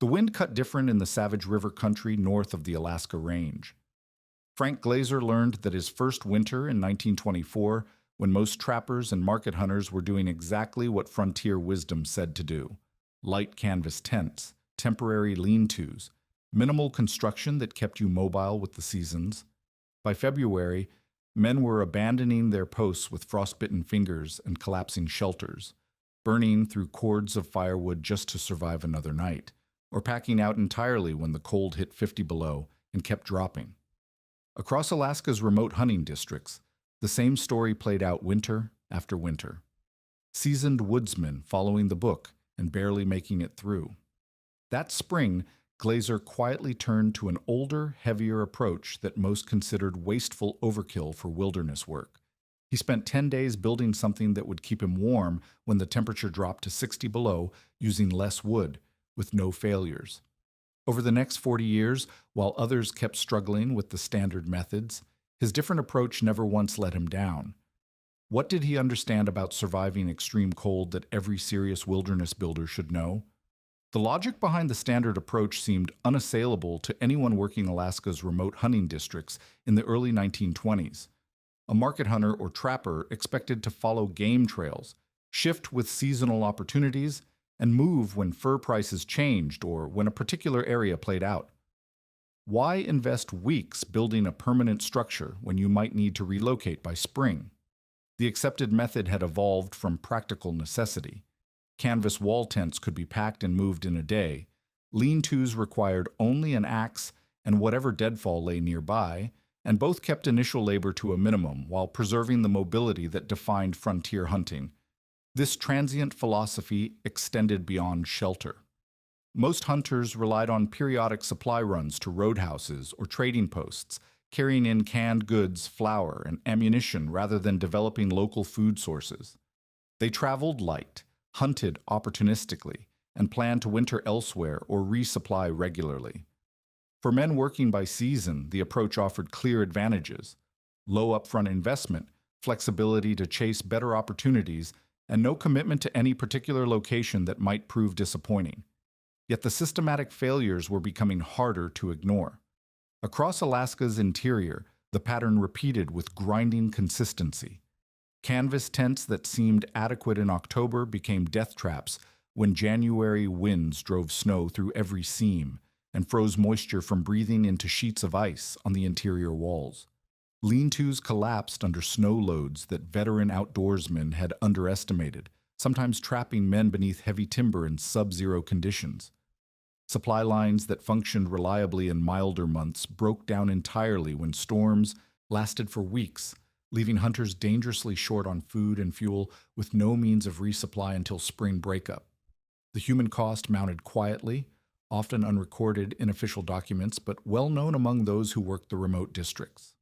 The wind cut different in the Savage River country north of the Alaska Range. Frank Glaser learned that his first winter in 1924, when most trappers and market hunters were doing exactly what frontier wisdom said to do: light canvas tents, temporary lean tos, minimal construction that kept you mobile with the seasons. By February, men were abandoning their posts with frostbitten fingers and collapsing shelters, burning through cords of firewood just to survive another night, or packing out entirely when the cold hit 50 below and kept dropping. Across Alaska's remote hunting districts, the same story played out winter after winter. Seasoned woodsmen following the book and barely making it through. That spring, Glaser quietly turned to an older, heavier approach that most considered wasteful overkill for wilderness work. He spent 10 days building something that would keep him warm when the temperature dropped to 60 below, using less wood, with no failures. Over the next 40 years, while others kept struggling with the standard methods, his different approach never once let him down. What did he understand about surviving extreme cold that every serious wilderness builder should know? The logic behind the standard approach seemed unassailable to anyone working Alaska's remote hunting districts in the early 1920s. A market hunter or trapper expected to follow game trails, shift with seasonal opportunities, and move when fur prices changed or when a particular area played out. Why invest weeks building a permanent structure when you might need to relocate by spring? The accepted method had evolved from practical necessity. Canvas wall tents could be packed and moved in a day. Lean-tos required only an axe and whatever deadfall lay nearby, and both kept initial labor to a minimum while preserving the mobility that defined frontier hunting. This transient philosophy extended beyond shelter. Most hunters relied on periodic supply runs to roadhouses or trading posts, carrying in canned goods, flour, and ammunition rather than developing local food sources. They traveled light, hunted opportunistically, and planned to winter elsewhere or resupply regularly. For men working by season, the approach offered clear advantages: low upfront investment, flexibility to chase better opportunities, and no commitment to any particular location that might prove disappointing. Yet the systematic failures were becoming harder to ignore. Across Alaska's interior, the pattern repeated with grinding consistency. Canvas tents that seemed adequate in October became death traps when January winds drove snow through every seam and froze moisture from breathing into sheets of ice on the interior walls. Lean-tos collapsed under snow loads that veteran outdoorsmen had underestimated, sometimes trapping men beneath heavy timber in sub-zero conditions. Supply lines that functioned reliably in milder months broke down entirely when storms lasted for weeks, leaving hunters dangerously short on food and fuel with no means of resupply until spring breakup. The human cost mounted quietly, often unrecorded in official documents, but well known among those who worked the remote districts.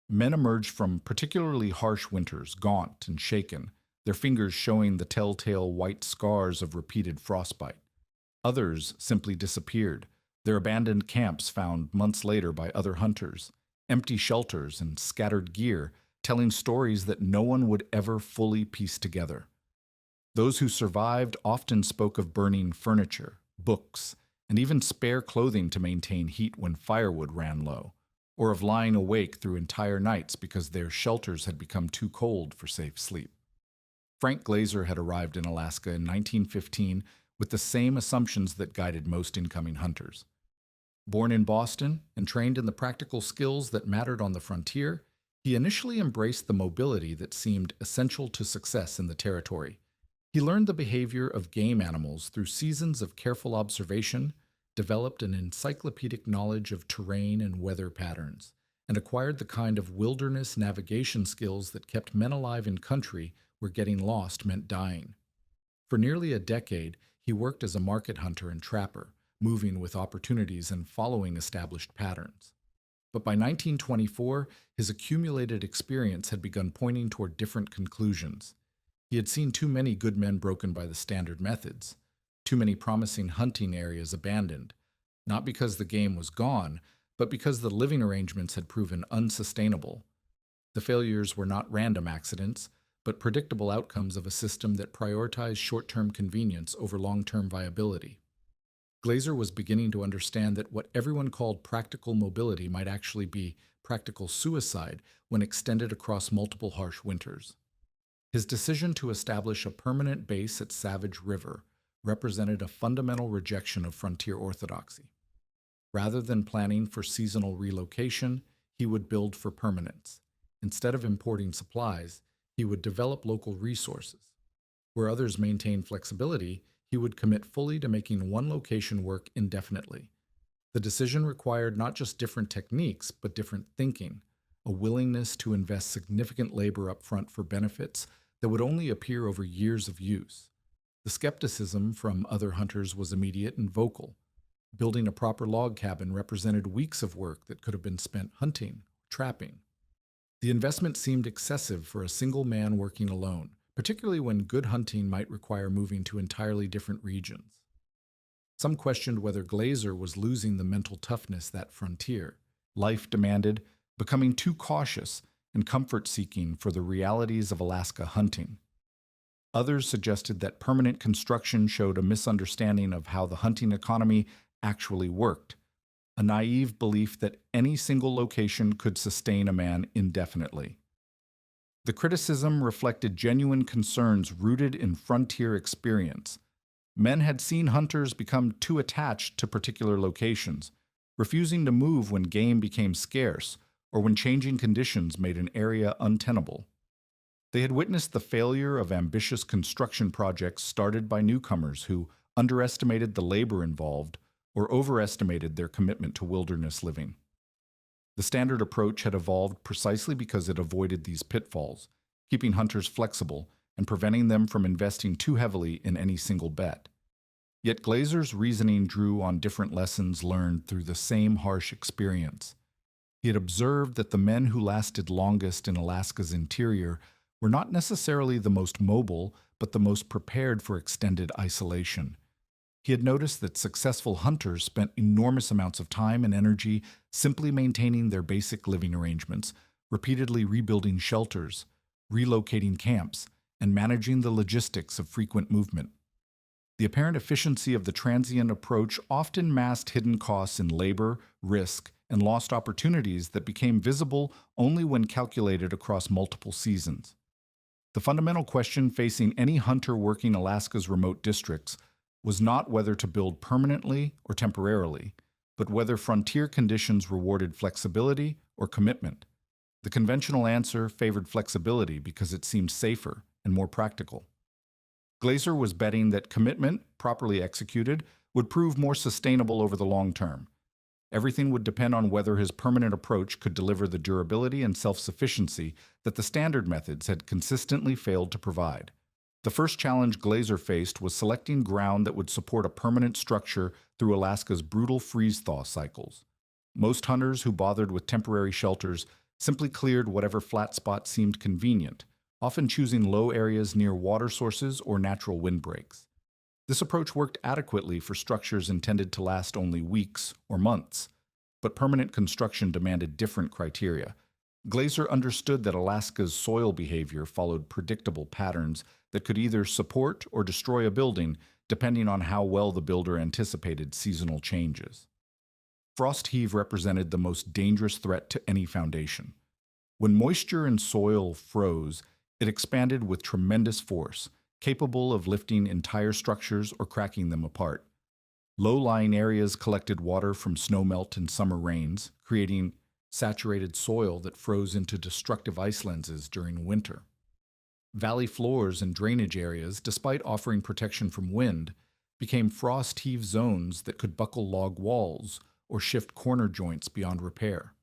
Men emerged from particularly harsh winters, gaunt and shaken, their fingers showing the telltale white scars of repeated frostbite. Others simply disappeared, their abandoned camps found months later by other hunters, empty shelters and scattered gear, telling stories that no one would ever fully piece together. Those who survived often spoke of burning furniture, books, and even spare clothing to maintain heat when firewood ran low, or of lying awake through entire nights because their shelters had become too cold for safe sleep. Frank Glaser had arrived in Alaska in 1915 with the same assumptions that guided most incoming hunters. Born in Boston and trained in the practical skills that mattered on the frontier, he initially embraced the mobility that seemed essential to success in the territory. He learned the behavior of game animals through seasons of careful observation, developed an encyclopedic knowledge of terrain and weather patterns, and acquired the kind of wilderness navigation skills that kept men alive in country where getting lost meant dying. For nearly a decade, he worked as a market hunter and trapper, moving with opportunities and following established patterns. But by 1924, his accumulated experience had begun pointing toward different conclusions. He had seen too many good men broken by the standard methods, too many promising hunting areas abandoned, not because the game was gone, but because the living arrangements had proven unsustainable. The failures were not random accidents, but predictable outcomes of a system that prioritized short-term convenience over long-term viability. Glaser was beginning to understand that what everyone called practical mobility might actually be practical suicide when extended across multiple harsh winters. His decision to establish a permanent base at Savage River represented a fundamental rejection of frontier orthodoxy. Rather than planning for seasonal relocation, he would build for permanence. Instead of importing supplies, he would develop local resources. Where others maintained flexibility, he would commit fully to making one location work indefinitely. The decision required not just different techniques, but different thinking, a willingness to invest significant labor up front for benefits that would only appear over years of use. The skepticism from other hunters was immediate and vocal. Building a proper log cabin represented weeks of work that could have been spent hunting, trapping. The investment seemed excessive for a single man working alone, particularly when good hunting might require moving to entirely different regions. Some questioned whether Glaser was losing the mental toughness that frontier, life demanded, becoming too cautious and comfort-seeking for the realities of Alaska hunting. Others suggested that permanent construction showed a misunderstanding of how the hunting economy actually worked, a naive belief that any single location could sustain a man indefinitely. The criticism reflected genuine concerns rooted in frontier experience. Men had seen hunters become too attached to particular locations, refusing to move when game became scarce or when changing conditions made an area untenable. They had witnessed the failure of ambitious construction projects started by newcomers who underestimated the labor involved or overestimated their commitment to wilderness living. The standard approach had evolved precisely because it avoided these pitfalls, keeping hunters flexible and preventing them from investing too heavily in any single bet. Yet Glaser's reasoning drew on different lessons learned through the same harsh experience. He had observed that the men who lasted longest in Alaska's interior were not necessarily the most mobile, but the most prepared for extended isolation. He had noticed that successful hunters spent enormous amounts of time and energy simply maintaining their basic living arrangements, repeatedly rebuilding shelters, relocating camps, and managing the logistics of frequent movement. The apparent efficiency of the transient approach often masked hidden costs in labor, risk, and lost opportunities that became visible only when calculated across multiple seasons. The fundamental question facing any hunter working Alaska's remote districts was not whether to build permanently or temporarily, but whether frontier conditions rewarded flexibility or commitment. The conventional answer favored flexibility because it seemed safer and more practical. Glaser was betting that commitment, properly executed, would prove more sustainable over the long term. Everything would depend on whether his permanent approach could deliver the durability and self-sufficiency that the standard methods had consistently failed to provide. The first challenge Glaser faced was selecting ground that would support a permanent structure through Alaska's brutal freeze-thaw cycles. Most hunters who bothered with temporary shelters simply cleared whatever flat spot seemed convenient, often choosing low areas near water sources or natural windbreaks. This approach worked adequately for structures intended to last only weeks or months, but permanent construction demanded different criteria. Glaser understood that Alaska's soil behavior followed predictable patterns that could either support or destroy a building depending on how well the builder anticipated seasonal changes. Frost heave represented the most dangerous threat to any foundation. When moisture in soil froze, it expanded with tremendous force, capable of lifting entire structures or cracking them apart. Low-lying areas collected water from snowmelt and summer rains, creating saturated soil that froze into destructive ice lenses during winter. Valley floors and drainage areas, despite offering protection from wind, became frost heave zones that could buckle log walls or shift corner joints beyond repair.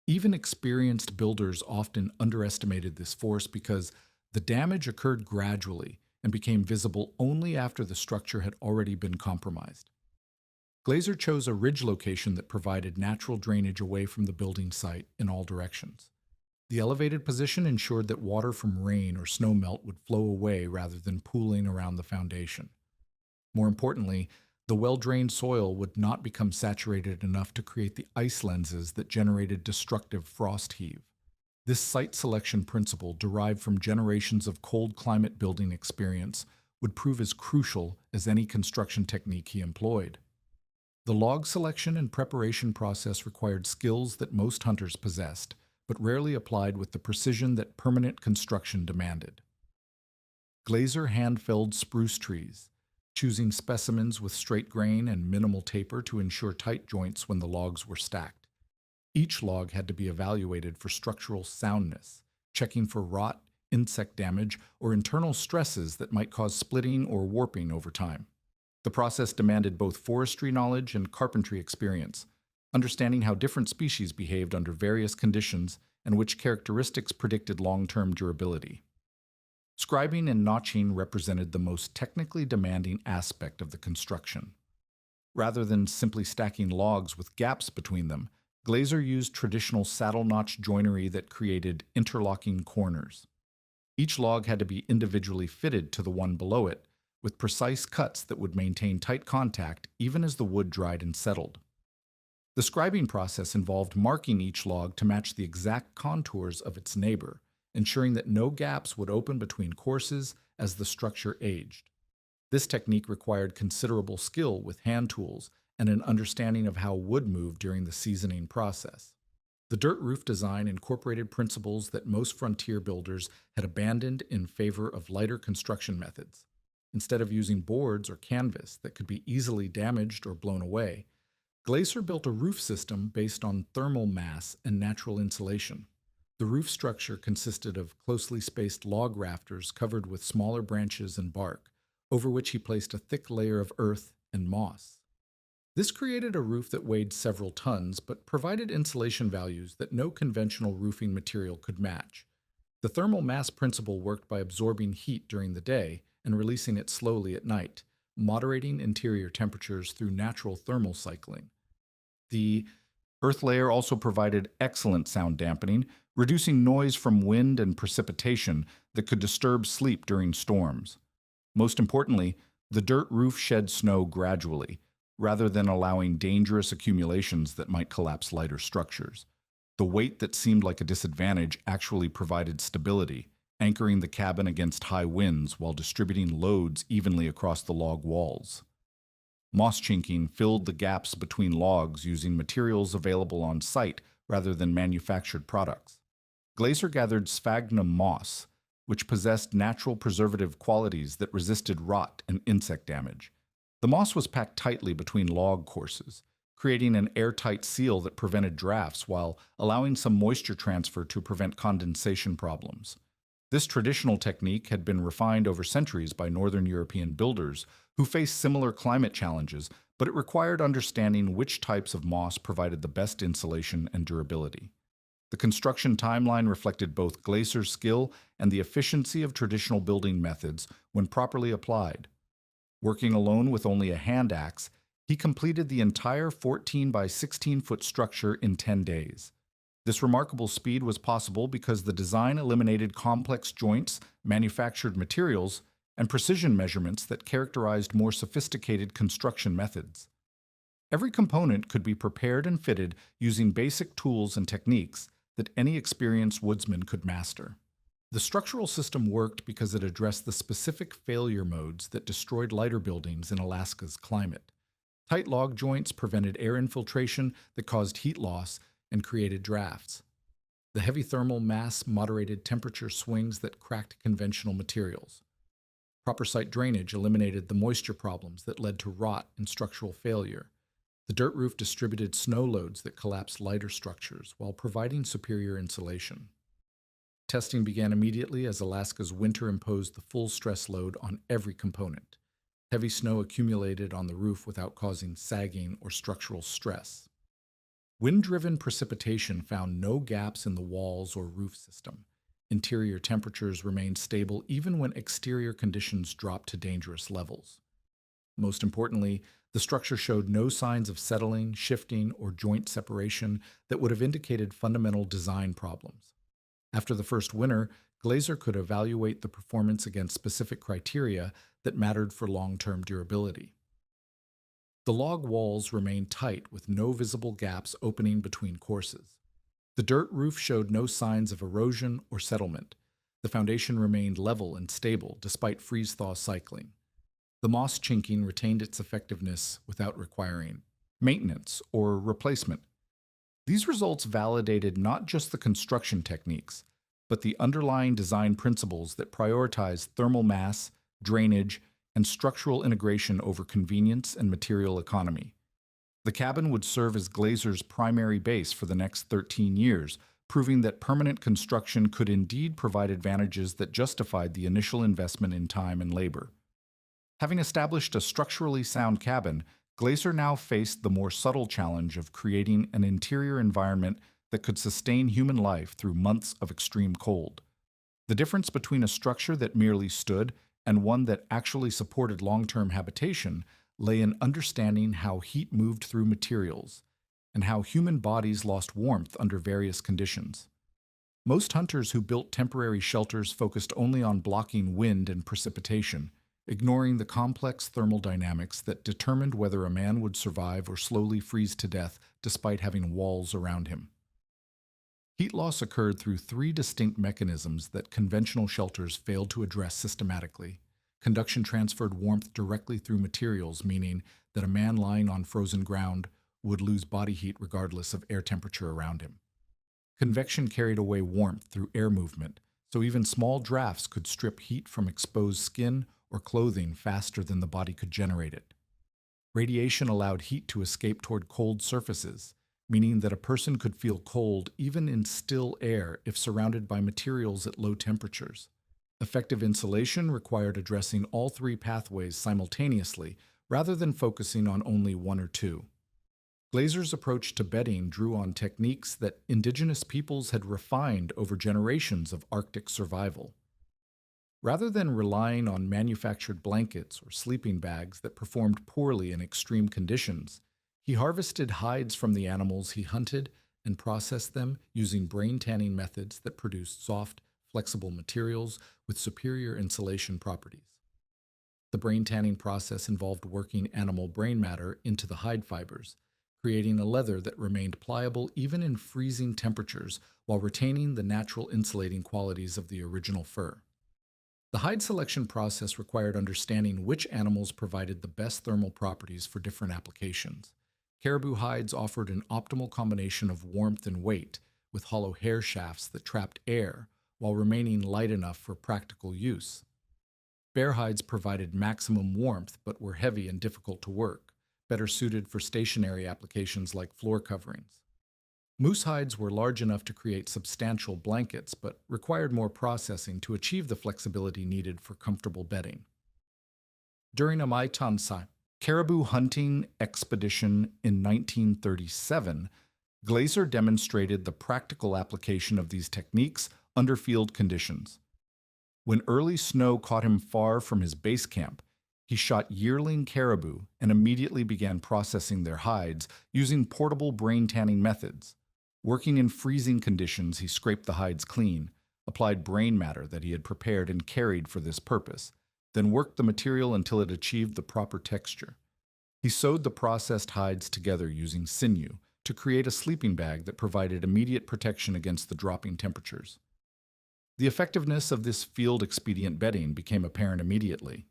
Even experienced builders often underestimated this force because the damage occurred gradually and became visible only after the structure had already been compromised. Glaser chose a ridge location that provided natural drainage away from the building site in all directions. The elevated position ensured that water from rain or snowmelt would flow away rather than pooling around the foundation. More importantly, the well-drained soil would not become saturated enough to create the ice lenses that generated destructive frost heave. This site selection principle, derived from generations of cold climate building experience, would prove as crucial as any construction technique he employed. The log selection and preparation process required skills that most hunters possessed, but rarely applied with the precision that permanent construction demanded. Glaser hand-felled spruce trees, choosing specimens with straight grain and minimal taper to ensure tight joints when the logs were stacked. Each log had to be evaluated for structural soundness, checking for rot, insect damage, or internal stresses that might cause splitting or warping over time. The process demanded both forestry knowledge and carpentry experience, understanding how different species behaved under various conditions and which characteristics predicted long-term durability. Scribing and notching represented the most technically demanding aspect of the construction. Rather than simply stacking logs with gaps between them, Glaser used traditional saddle notch joinery that created interlocking corners. Each log had to be individually fitted to the one below it, with precise cuts that would maintain tight contact even as the wood dried and settled. The scribing process involved marking each log to match the exact contours of its neighbor, ensuring that no gaps would open between courses as the structure aged. This technique required considerable skill with hand tools and an understanding of how wood moved during the seasoning process. The dirt roof design incorporated principles that most frontier builders had abandoned in favor of lighter construction methods. Instead of using boards or canvas that could be easily damaged or blown away, Glaser built a roof system based on thermal mass and natural insulation. The roof structure consisted of closely spaced log rafters covered with smaller branches and bark, over which he placed a thick layer of earth and moss. This created a roof that weighed several tons, but provided insulation values that no conventional roofing material could match. The thermal mass principle worked by absorbing heat during the day and releasing it slowly at night, moderating interior temperatures through natural thermal cycling. The earth layer also provided excellent sound dampening, reducing noise from wind and precipitation that could disturb sleep during storms. Most importantly, the dirt roof shed snow gradually, rather than allowing dangerous accumulations that might collapse lighter structures. The weight that seemed like a disadvantage actually provided stability, anchoring the cabin against high winds while distributing loads evenly across the log walls. Moss chinking filled the gaps between logs using materials available on site rather than manufactured products. Glaser gathered sphagnum moss, which possessed natural preservative qualities that resisted rot and insect damage. The moss was packed tightly between log courses, creating an airtight seal that prevented drafts while allowing some moisture transfer to prevent condensation problems. This traditional technique had been refined over centuries by Northern European builders who faced similar climate challenges, but it required understanding which types of moss provided the best insulation and durability. The construction timeline reflected both Glaser's skill and the efficiency of traditional building methods when properly applied. Working alone with only a hand axe, he completed the entire 14 by 16-foot structure in 10 days. This remarkable speed was possible because the design eliminated complex joints, manufactured materials, and precision measurements that characterized more sophisticated construction methods. Every component could be prepared and fitted using basic tools and techniques that any experienced woodsman could master. The structural system worked because it addressed the specific failure modes that destroyed lighter buildings in Alaska's climate. Tight log joints prevented air infiltration that caused heat loss and created drafts. The heavy thermal mass moderated temperature swings that cracked conventional materials. Proper site drainage eliminated the moisture problems that led to rot and structural failure. The dirt roof distributed snow loads that collapsed lighter structures while providing superior insulation. Testing began immediately as Alaska's winter imposed the full stress load on every component. Heavy snow accumulated on the roof without causing sagging or structural stress. Wind-driven precipitation found no gaps in the walls or roof system. Interior temperatures remained stable even when exterior conditions dropped to dangerous levels. Most importantly, the structure showed no signs of settling, shifting, or joint separation that would have indicated fundamental design problems. After the first winter, Glaser could evaluate the performance against specific criteria that mattered for long-term durability. The log walls remained tight with no visible gaps opening between courses. The dirt roof showed no signs of erosion or settlement. The foundation remained level and stable despite freeze-thaw cycling. The moss chinking retained its effectiveness without requiring maintenance, or replacement. These results validated not just the construction techniques, but the underlying design principles that prioritize thermal mass, drainage, and structural integration over convenience and material economy. The cabin would serve as Glazer's primary base for the next 13 years, proving that permanent construction could indeed provide advantages that justified the initial investment in time and labor. Having established a structurally sound cabin, Glaser now faced the more subtle challenge of creating an interior environment that could sustain human life through months of extreme cold. The difference between a structure that merely stood and one that actually supported long-term habitation lay in understanding how heat moved through materials and how human bodies lost warmth under various conditions. Most hunters who built temporary shelters focused only on blocking wind and precipitation, ignoring the complex thermal dynamics that determined whether a man would survive or slowly freeze to death despite having walls around him. Heat loss occurred through three distinct mechanisms that conventional shelters failed to address systematically. Conduction transferred warmth directly through materials, meaning that a man lying on frozen ground would lose body heat regardless of air temperature around him. Convection carried away warmth through air movement, so even small drafts could strip heat from exposed skin or clothing faster than the body could generate it. Radiation allowed heat to escape toward cold surfaces, meaning that a person could feel cold even in still air if surrounded by materials at low temperatures. Effective insulation required addressing all three pathways simultaneously rather than focusing on only one or two. Glazer's approach to bedding drew on techniques that indigenous peoples had refined over generations of Arctic survival. Rather than relying on manufactured blankets or sleeping bags that performed poorly in extreme conditions, he harvested hides from the animals he hunted and processed them using brain tanning methods that produced soft, flexible materials with superior insulation properties. The brain tanning process involved working animal brain matter into the hide fibers, creating a leather that remained pliable even in freezing temperatures while retaining the natural insulating qualities of the original fur. The hide selection process required understanding which animals provided the best thermal properties for different applications. Caribou hides offered an optimal combination of warmth and weight, with hollow hair shafts that trapped air while remaining light enough for practical use. Bear hides provided maximum warmth but were heavy and difficult to work, better suited for stationary applications like floor coverings. Moose hides were large enough to create substantial blankets, but required more processing to achieve the flexibility needed for comfortable bedding. During a Maitansa caribou hunting expedition in 1937, Glaser demonstrated the practical application of these techniques under field conditions. When early snow caught him far from his base camp, he shot yearling caribou and immediately began processing their hides using portable brain tanning methods. Working in freezing conditions, he scraped the hides clean, applied brain matter that he had prepared and carried for this purpose, then worked the material until it achieved the proper texture. He sewed the processed hides together using sinew to create a sleeping bag that provided immediate protection against the dropping temperatures. The effectiveness of this field-expedient bedding became apparent immediately.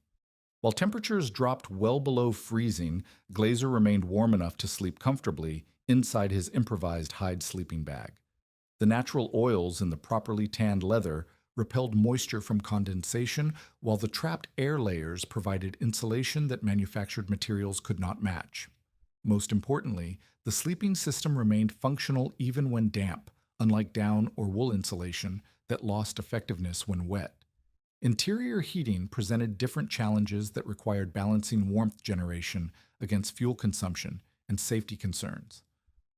While temperatures dropped well below freezing, Glaser remained warm enough to sleep comfortably inside his improvised hide sleeping bag. The natural oils in the properly tanned leather repelled moisture from condensation, while the trapped air layers provided insulation that manufactured materials could not match. Most importantly, the sleeping system remained functional even when damp, unlike down or wool insulation that lost effectiveness when wet. Interior heating presented different challenges that required balancing warmth generation against fuel consumption and safety concerns.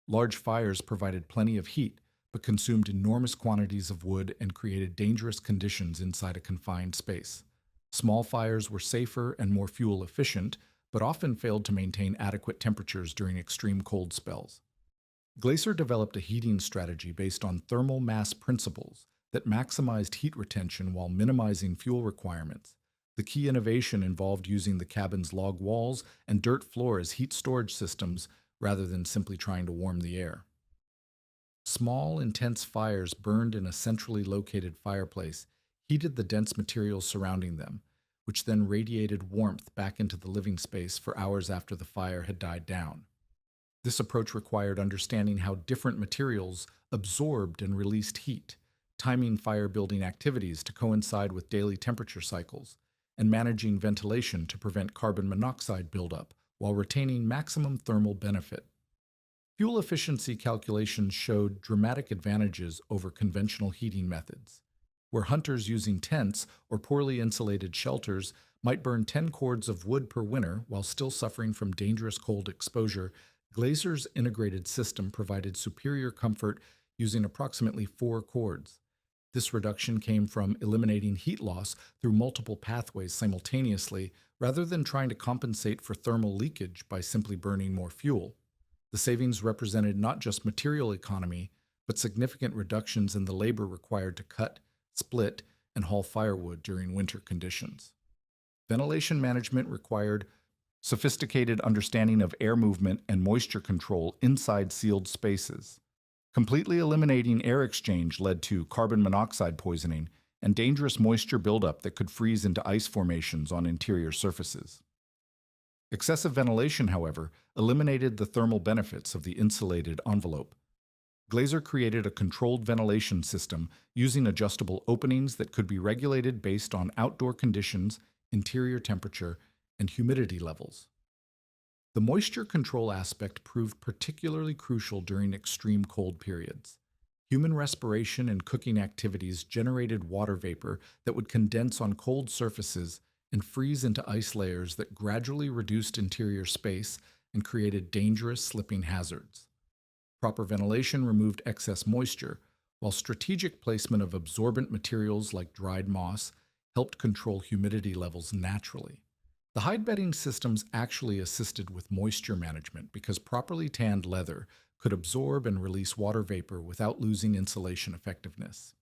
Large fires provided plenty of heat, but consumed enormous quantities of wood and created dangerous conditions inside a confined space. Small fires were safer and more fuel efficient, but often failed to maintain adequate temperatures during extreme cold spells. Glaser developed a heating strategy based on thermal mass principles that maximized heat retention while minimizing fuel requirements. The key innovation involved using the cabin's log walls and dirt floor as heat storage systems rather than simply trying to warm the air. Small, intense fires burned in a centrally located fireplace heated the dense materials surrounding them, which then radiated warmth back into the living space for hours after the fire had died down. This approach required understanding how different materials absorbed and released heat, timing fire building activities to coincide with daily temperature cycles, and managing ventilation to prevent carbon monoxide buildup while retaining maximum thermal benefit. Fuel efficiency calculations showed dramatic advantages over conventional heating methods, where hunters using tents or poorly insulated shelters might burn 10 cords of wood per winter while still suffering from dangerous cold exposure. Glaser's integrated system provided superior comfort using approximately 4 cords. This reduction came from eliminating heat loss through multiple pathways simultaneously rather than trying to compensate for thermal leakage by simply burning more fuel. The savings represented not just material economy, but significant reductions in the labor required to cut, split, and haul firewood during winter conditions. Ventilation management required sophisticated understanding of air movement and moisture control inside sealed spaces. Completely eliminating air exchange led to carbon monoxide poisoning and dangerous moisture buildup that could freeze into ice formations on interior surfaces. Excessive ventilation, however, eliminated the thermal benefits of the insulated envelope. Glaser created a controlled ventilation system using adjustable openings that could be regulated based on outdoor conditions, interior temperature, and humidity levels. The moisture control aspect proved particularly crucial during extreme cold periods. Human respiration and cooking activities generated water vapor that would condense on cold surfaces and freeze into ice layers that gradually reduced interior space and created dangerous slipping hazards. Proper ventilation removed excess moisture, while strategic placement of absorbent materials like dried moss helped control humidity levels naturally. The hide bedding systems actually assisted with moisture management because properly tanned leather could absorb and release water vapor without losing insulation effectiveness.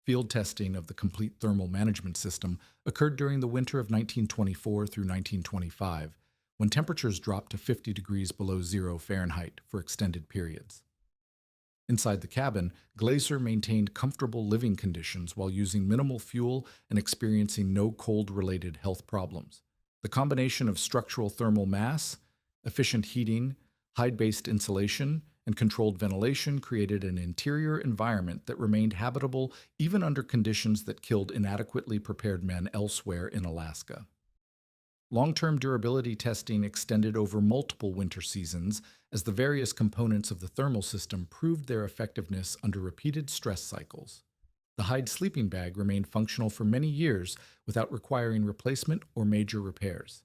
Field testing of the complete thermal management system occurred during the winter of 1924 through 1925, when temperatures dropped to 50 degrees below zero Fahrenheit for extended periods. Inside the cabin, Glaser maintained comfortable living conditions while using minimal fuel and experiencing no cold-related health problems. The combination of structural thermal mass, efficient heating, hide-based insulation, and controlled ventilation created an interior environment that remained habitable even under conditions that killed inadequately prepared men elsewhere in Alaska. Long-term durability testing extended over multiple winter seasons as the various components of the thermal system proved their effectiveness under repeated stress cycles. The hide sleeping bag remained functional for many years without requiring replacement or major repairs.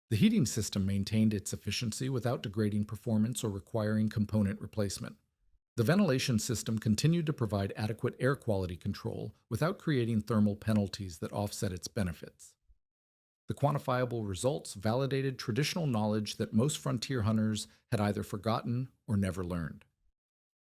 The heating system maintained its efficiency without degrading performance or requiring component replacement. The ventilation system continued to provide adequate air quality control without creating thermal penalties that offset its benefits. The quantifiable results validated traditional knowledge that most frontier hunters had either forgotten or never learned.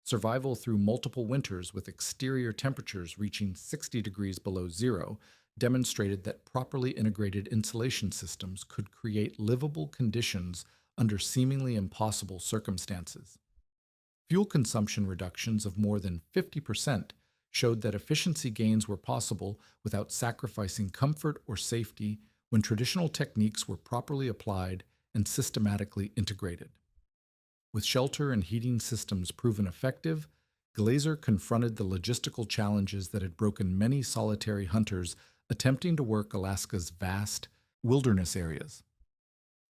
Survival through multiple winters with exterior temperatures reaching 60 degrees below zero demonstrated that properly integrated insulation systems could create livable conditions under seemingly impossible circumstances. Fuel consumption reductions of more than 50% showed that efficiency gains were possible without sacrificing comfort or safety when traditional techniques were properly applied and systematically integrated. With shelter and heating systems proven effective, Glaser confronted the logistical challenges that had broken many solitary hunters attempting to work Alaska's vast wilderness areas.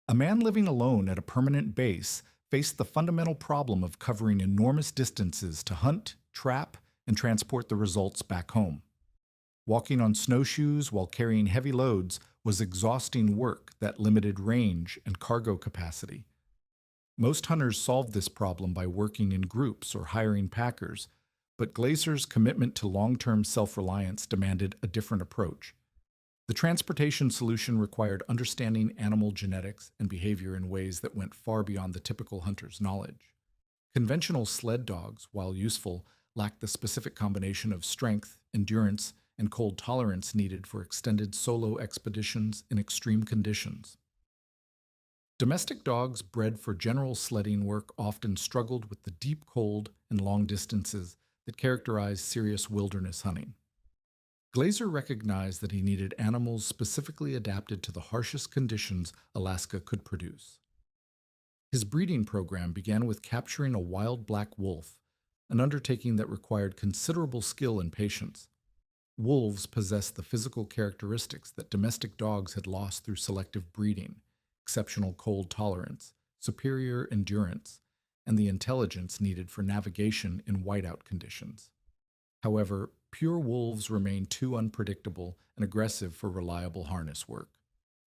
A man living alone at a permanent base faced the fundamental problem of covering enormous distances to hunt, trap, and transport the results back home. Walking on snowshoes while carrying heavy loads was exhausting work that limited range and cargo capacity. Most hunters solved this problem by working in groups or hiring packers, but Glaser's commitment to long-term self-reliance demanded a different approach. The transportation solution required understanding animal genetics and behavior in ways that went far beyond the typical hunter's knowledge. Conventional sled dogs, while useful, lacked the specific combination of strength, endurance, and cold tolerance needed for extended solo expeditions in extreme conditions. Domestic dogs bred for general sledding work often struggled with the deep cold and long distances that characterize serious wilderness hunting. Glaser recognized that he needed animals specifically adapted to the harshest conditions Alaska could produce. His breeding program began with capturing a wild black wolf, an undertaking that required considerable skill and patience. Wolves possessed the physical characteristics that domestic dogs had lost through selective breeding: exceptional cold tolerance, superior endurance, and the intelligence needed for navigation in whiteout conditions. However, pure wolves remained too unpredictable and aggressive for reliable harness work.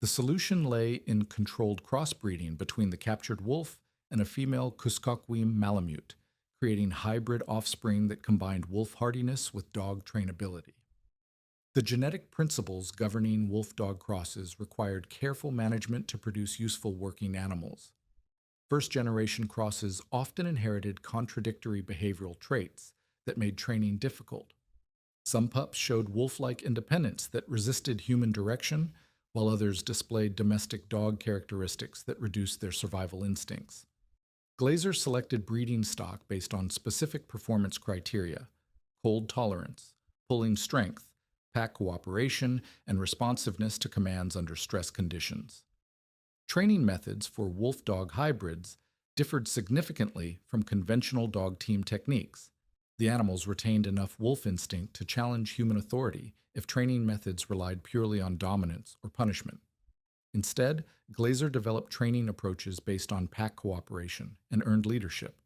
The solution lay in controlled crossbreeding between the captured wolf and a female Kuskokwim Malamute, creating hybrid offspring that combined wolf hardiness with dog trainability. The genetic principles governing wolf-dog crosses required careful management to produce useful working animals. First-generation crosses often inherited contradictory behavioral traits that made training difficult. Some pups showed wolf-like independence that resisted human direction, while others displayed domestic dog characteristics that reduced their survival instincts. Glaser selected breeding stock based on specific performance criteria: cold tolerance, pulling strength, pack cooperation, and responsiveness to commands under stress conditions. Training methods for wolf-dog hybrids differed significantly from conventional dog team techniques. The animals retained enough wolf instinct to challenge human authority if training methods relied purely on dominance or punishment. Instead, Glaser developed training approaches based on pack cooperation and earned leadership.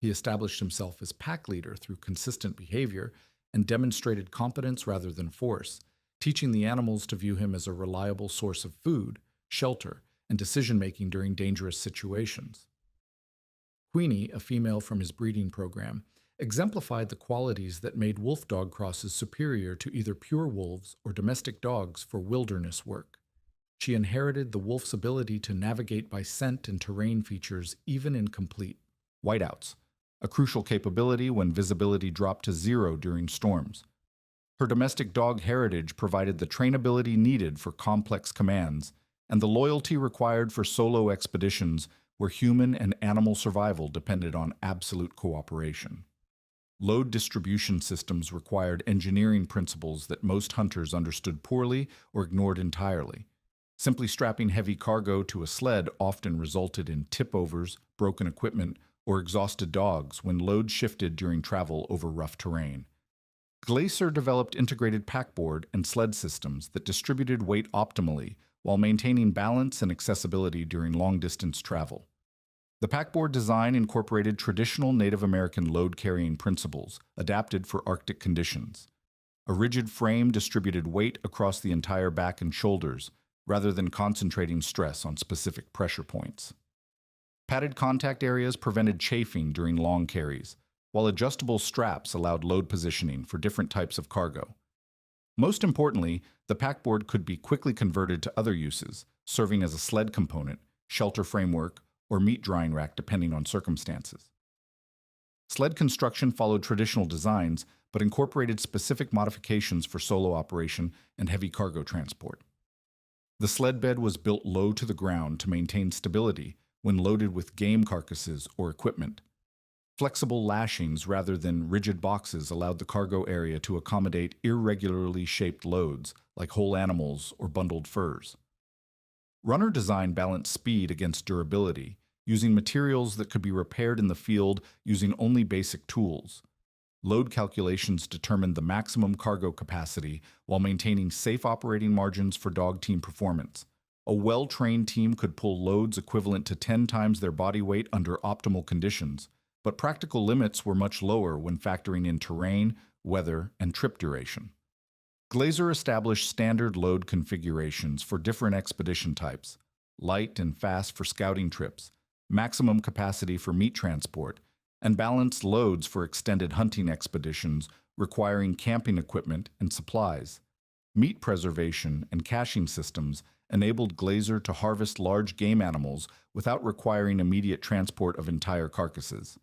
He established himself as pack leader through consistent behavior and demonstrated competence rather than force, teaching the animals to view him as a reliable source of food, shelter, and decision-making during dangerous situations. Queenie, a female from his breeding program, exemplified the qualities that made wolf-dog crosses superior to either pure wolves or domestic dogs for wilderness work. She inherited the wolf's ability to navigate by scent and terrain features even in complete whiteouts, a crucial capability when visibility dropped to zero during storms. Her domestic dog heritage provided the trainability needed for complex commands and the loyalty required for solo expeditions where human and animal survival depended on absolute cooperation. Load distribution systems required engineering principles that most hunters understood poorly or ignored entirely. Simply strapping heavy cargo to a sled often resulted in tip-overs, broken equipment, or exhausted dogs when load shifted during travel over rough terrain. Glaser developed integrated packboard and sled systems that distributed weight optimally while maintaining balance and accessibility during long-distance travel. The packboard design incorporated traditional Native American load-carrying principles adapted for Arctic conditions. A rigid frame distributed weight across the entire back and shoulders, rather than concentrating stress on specific pressure points. Padded contact areas prevented chafing during long carries, while adjustable straps allowed load positioning for different types of cargo. Most importantly, the packboard could be quickly converted to other uses, serving as a sled component, shelter framework, or meat drying rack depending on circumstances. Sled construction followed traditional designs, but incorporated specific modifications for solo operation and heavy cargo transport. The sled bed was built low to the ground to maintain stability when loaded with game carcasses or equipment. Flexible lashings rather than rigid boxes allowed the cargo area to accommodate irregularly shaped loads like whole animals or bundled furs. Runner design balanced speed against durability, using materials that could be repaired in the field using only basic tools. Load calculations determined the maximum cargo capacity while maintaining safe operating margins for dog team performance. A well-trained team could pull loads equivalent to 10 times their body weight under optimal conditions, but practical limits were much lower when factoring in terrain, weather, and trip duration. Glaser established standard load configurations for different expedition types: light and fast for scouting trips, maximum capacity for meat transport, and balanced loads for extended hunting expeditions requiring camping equipment and supplies. Meat preservation and caching systems enabled Glaser to harvest large game animals without requiring immediate transport of entire carcasses.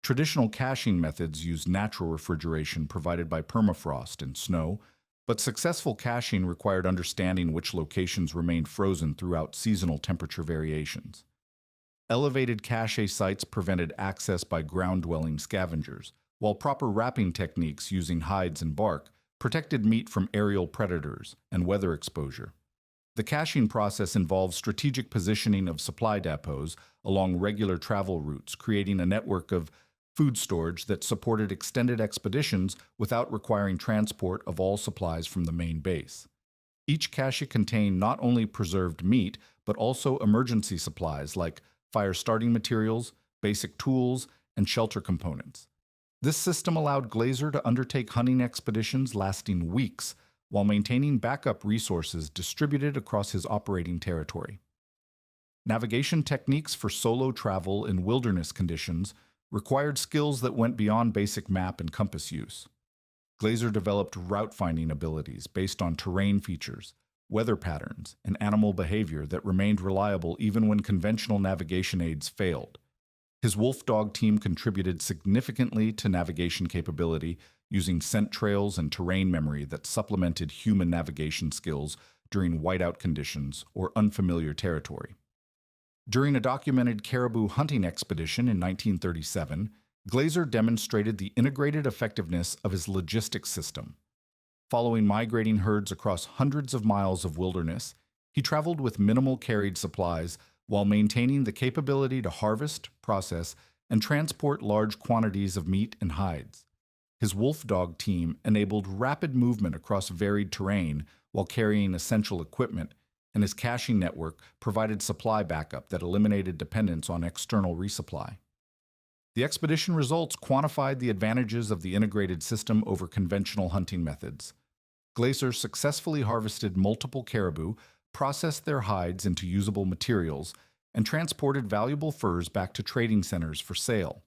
Traditional caching methods used natural refrigeration provided by permafrost and snow, but successful caching required understanding which locations remained frozen throughout seasonal temperature variations. Elevated cache sites prevented access by ground-dwelling scavengers, while proper wrapping techniques using hides and bark protected meat from aerial predators and weather exposure. The caching process involves strategic positioning of supply depots along regular travel routes, creating a network of food storage that supported extended expeditions without requiring transport of all supplies from the main base. Each cache contained not only preserved meat, but also emergency supplies like fire starting materials, basic tools, and shelter components. This system allowed Glaser to undertake hunting expeditions lasting weeks while maintaining backup resources distributed across his operating territory. Navigation techniques for solo travel in wilderness conditions required skills that went beyond basic map and compass use. Glaser developed route-finding abilities based on terrain features, weather patterns, and animal behavior that remained reliable even when conventional navigation aids failed. His wolf dog team contributed significantly to navigation capability, using scent trails and terrain memory that supplemented human navigation skills during whiteout conditions or unfamiliar territory. During a documented caribou hunting expedition in 1937, Glaser demonstrated the integrated effectiveness of his logistics system. Following migrating herds across hundreds of miles of wilderness, he traveled with minimal carried supplies while maintaining the capability to harvest, process, and transport large quantities of meat and hides. His wolf dog team enabled rapid movement across varied terrain while carrying essential equipment, and his caching network provided supply backup that eliminated dependence on external resupply. The expedition results quantified the advantages of the integrated system over conventional hunting methods. Glaser successfully harvested multiple caribou, processed their hides into usable materials, and transported valuable furs back to trading centers for sale.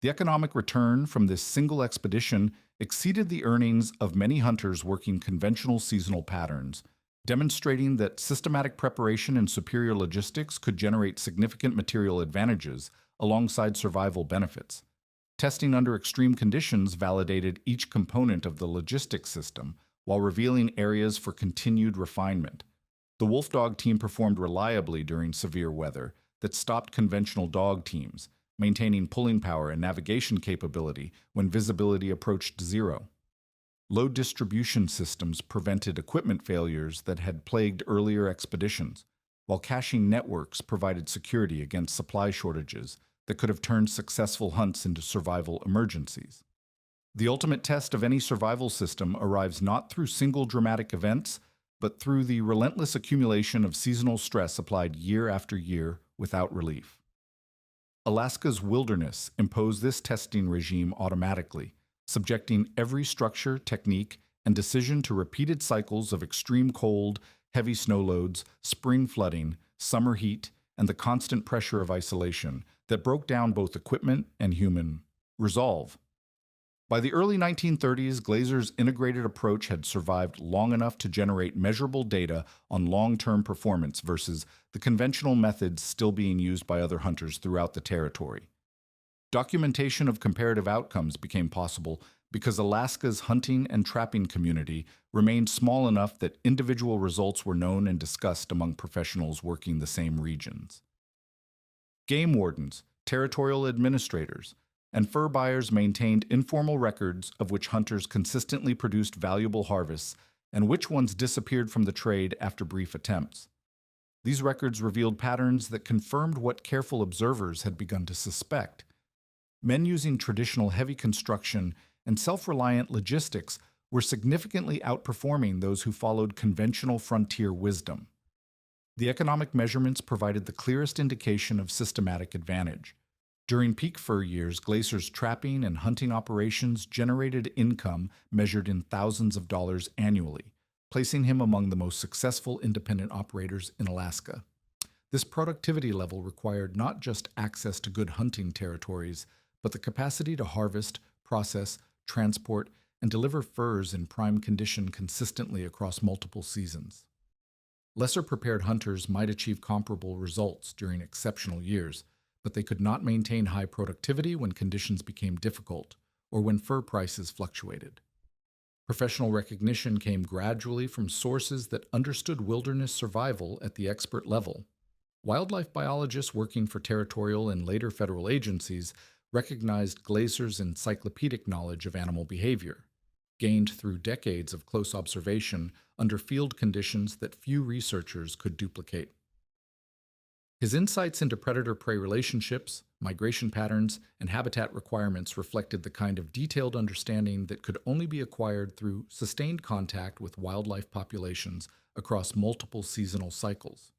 The economic return from this single expedition exceeded the earnings of many hunters working conventional seasonal patterns, demonstrating that systematic preparation and superior logistics could generate significant material advantages alongside survival benefits. Testing under extreme conditions validated each component of the logistics system while revealing areas for continued refinement. The wolf dog team performed reliably during severe weather that stopped conventional dog teams, maintaining pulling power and navigation capability when visibility approached zero. Load distribution systems prevented equipment failures that had plagued earlier expeditions, while caching networks provided security against supply shortages that could have turned successful hunts into survival emergencies. The ultimate test of any survival system arrives not through single dramatic events, but through the relentless accumulation of seasonal stress applied year after year without relief. Alaska's wilderness imposed this testing regime automatically, subjecting every structure, technique, and decision to repeated cycles of extreme cold, heavy snow loads, spring flooding, summer heat, and the constant pressure of isolation that broke down both equipment and human resolve. By the early 1930s, Glaser's integrated approach had survived long enough to generate measurable data on long-term performance versus the conventional methods still being used by other hunters throughout the territory. Documentation of comparative outcomes became possible because Alaska's hunting and trapping community remained small enough that individual results were known and discussed among professionals working the same regions. Game wardens, territorial administrators, and fur buyers maintained informal records of which hunters consistently produced valuable harvests and which ones disappeared from the trade after brief attempts. These records revealed patterns that confirmed what careful observers had begun to suspect. Men using traditional heavy construction and self-reliant logistics were significantly outperforming those who followed conventional frontier wisdom. The economic measurements provided the clearest indication of systematic advantage. During peak fur years, Glaser's trapping and hunting operations generated income measured in thousands of dollars annually, placing him among the most successful independent operators in Alaska. This productivity level required not just access to good hunting territories, but the capacity to harvest, process, transport, and deliver furs in prime condition consistently across multiple seasons. Lesser prepared hunters might achieve comparable results during exceptional years, but they could not maintain high productivity when conditions became difficult or when fur prices fluctuated. Professional recognition came gradually from sources that understood wilderness survival at the expert level. Wildlife biologists working for territorial and later federal agencies recognized Glaser's encyclopedic knowledge of animal behavior. gained through decades of close observation under field conditions that few researchers could duplicate. His insights into predator-prey relationships, migration patterns, and habitat requirements reflected the kind of detailed understanding that could only be acquired through sustained contact with wildlife populations across multiple seasonal cycles.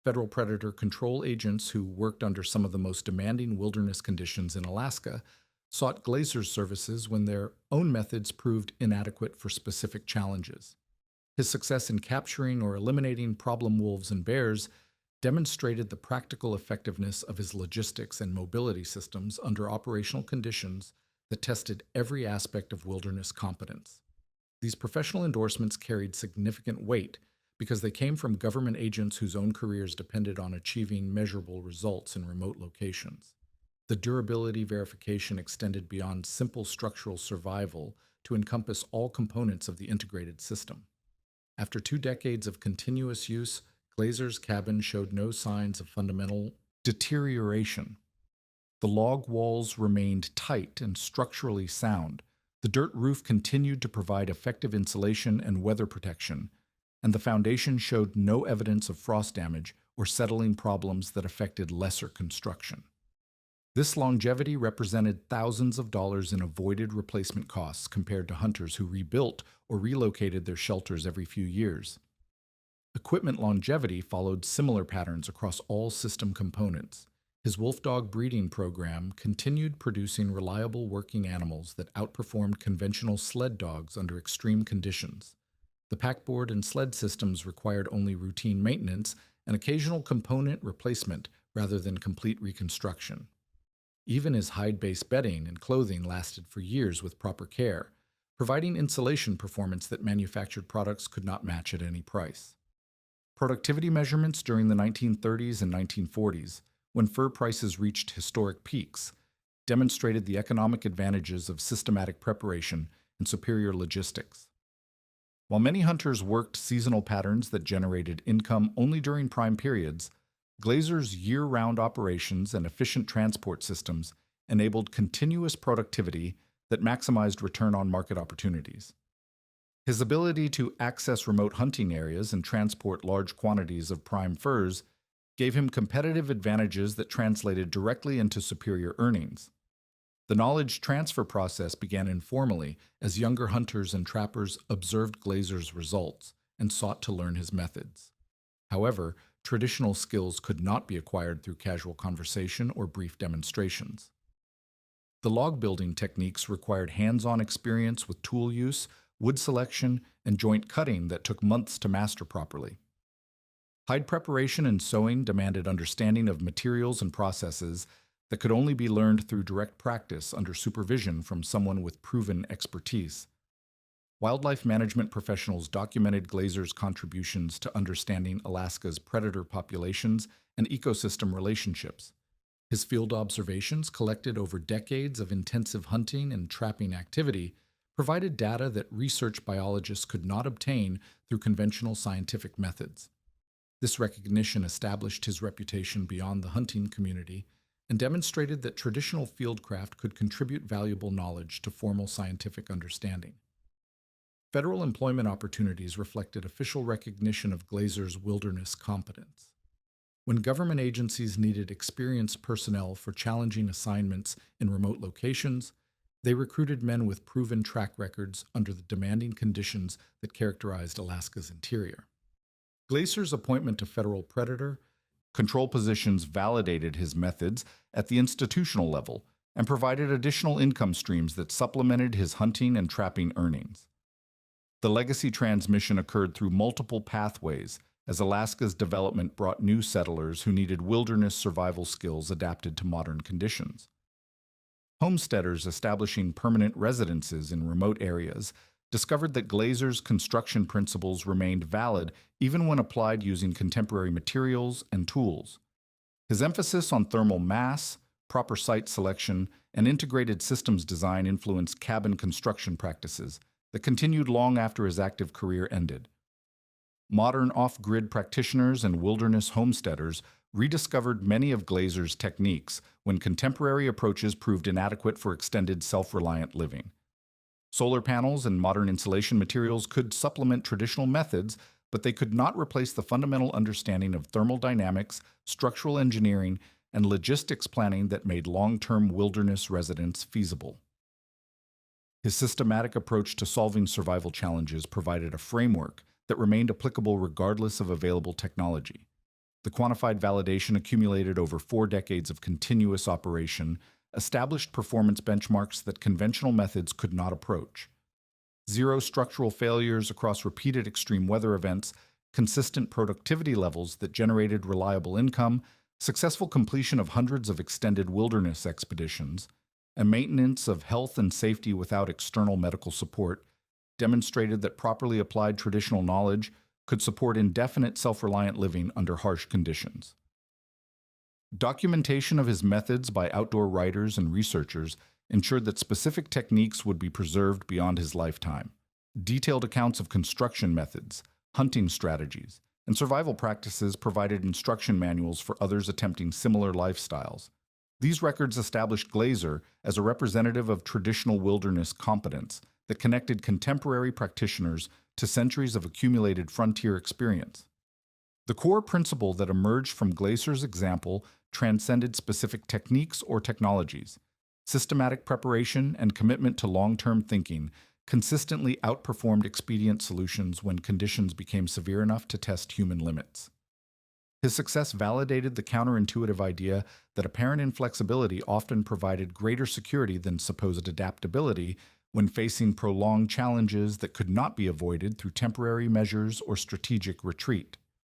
Federal predator control agents who worked under some of the most demanding wilderness conditions in Alaska sought Glaser's services when their own methods proved inadequate for specific challenges. His success in capturing or eliminating problem wolves and bears demonstrated the practical effectiveness of his logistics and mobility systems under operational conditions that tested every aspect of wilderness competence. These professional endorsements carried significant weight because they came from government agents whose own careers depended on achieving measurable results in remote locations. The durability verification extended beyond simple structural survival to encompass all components of the integrated system. After 2 decades of continuous use, Glaser's cabin showed no signs of fundamental deterioration. The log walls remained tight and structurally sound. The dirt roof continued to provide effective insulation and weather protection, and the foundation showed no evidence of frost damage or settling problems that affected lesser construction. This longevity represented thousands of dollars in avoided replacement costs compared to hunters who rebuilt or relocated their shelters every few years. Equipment longevity followed similar patterns across all system components. His wolfdog breeding program continued producing reliable working animals that outperformed conventional sled dogs under extreme conditions. The packboard and sled systems required only routine maintenance and occasional component replacement rather than complete reconstruction. Even his hide-based bedding and clothing lasted for years with proper care, providing insulation performance that manufactured products could not match at any price. Productivity measurements during the 1930s and 1940s, when fur prices reached historic peaks, demonstrated the economic advantages of systematic preparation and superior logistics. While many hunters worked seasonal patterns that generated income only during prime periods, Glaser's year-round operations and efficient transport systems enabled continuous productivity that maximized return on market opportunities. His ability to access remote hunting areas and transport large quantities of prime furs gave him competitive advantages that translated directly into superior earnings. The knowledge transfer process began informally as younger hunters and trappers observed Glaser's results and sought to learn his methods. However, traditional skills could not be acquired through casual conversation or brief demonstrations. The log building techniques required hands-on experience with tool use, wood selection, and joint cutting that took months to master properly. Hide preparation and sewing demanded understanding of materials and processes that could only be learned through direct practice under supervision from someone with proven expertise. Wildlife management professionals documented Glaser's contributions to understanding Alaska's predator populations and ecosystem relationships. His field observations, collected over decades of intensive hunting and trapping activity, provided data that research biologists could not obtain through conventional scientific methods. This recognition established his reputation beyond the hunting community and demonstrated that traditional fieldcraft could contribute valuable knowledge to formal scientific understanding. Federal employment opportunities reflected official recognition of Glaser's wilderness competence. When government agencies needed experienced personnel for challenging assignments in remote locations, they recruited men with proven track records under the demanding conditions that characterized Alaska's interior. Glaser's appointment to federal predator control positions validated his methods at the institutional level and provided additional income streams that supplemented his hunting and trapping earnings. The legacy transmission occurred through multiple pathways as Alaska's development brought new settlers who needed wilderness survival skills adapted to modern conditions. Homesteaders establishing permanent residences in remote areas discovered that Glaser's construction principles remained valid even when applied using contemporary materials and tools. His emphasis on thermal mass, proper site selection, and integrated systems design influenced cabin construction practices that continued long after his active career ended. Modern off-grid practitioners and wilderness homesteaders rediscovered many of Glaser's techniques when contemporary approaches proved inadequate for extended self-reliant living. Solar panels and modern insulation materials could supplement traditional methods, but they could not replace the fundamental understanding of thermal dynamics, structural engineering, and logistics planning that made long-term wilderness residence feasible. His systematic approach to solving survival challenges provided a framework that remained applicable regardless of available technology. The quantified validation accumulated over 4 decades of continuous operation established performance benchmarks that conventional methods could not approach. Zero structural failures across repeated extreme weather events, consistent productivity levels that generated reliable income, successful completion of hundreds of extended wilderness expeditions, and maintenance of health and safety without external medical support demonstrated that properly applied traditional knowledge could support indefinite self-reliant living under harsh conditions. Documentation of his methods by outdoor writers and researchers ensured that specific techniques would be preserved beyond his lifetime. Detailed accounts of construction methods, hunting strategies, and survival practices provided instruction manuals for others attempting similar lifestyles. These records established Glaser as a representative of traditional wilderness competence that connected contemporary practitioners to centuries of accumulated frontier experience. The core principle that emerged from Glaser's example transcended specific techniques or technologies. Systematic preparation and commitment to long-term thinking consistently outperformed expedient solutions when conditions became severe enough to test human limits. His success validated the counterintuitive idea that apparent inflexibility often provided greater security than supposed adaptability when facing prolonged challenges that could not be avoided through temporary measures or strategic retreat.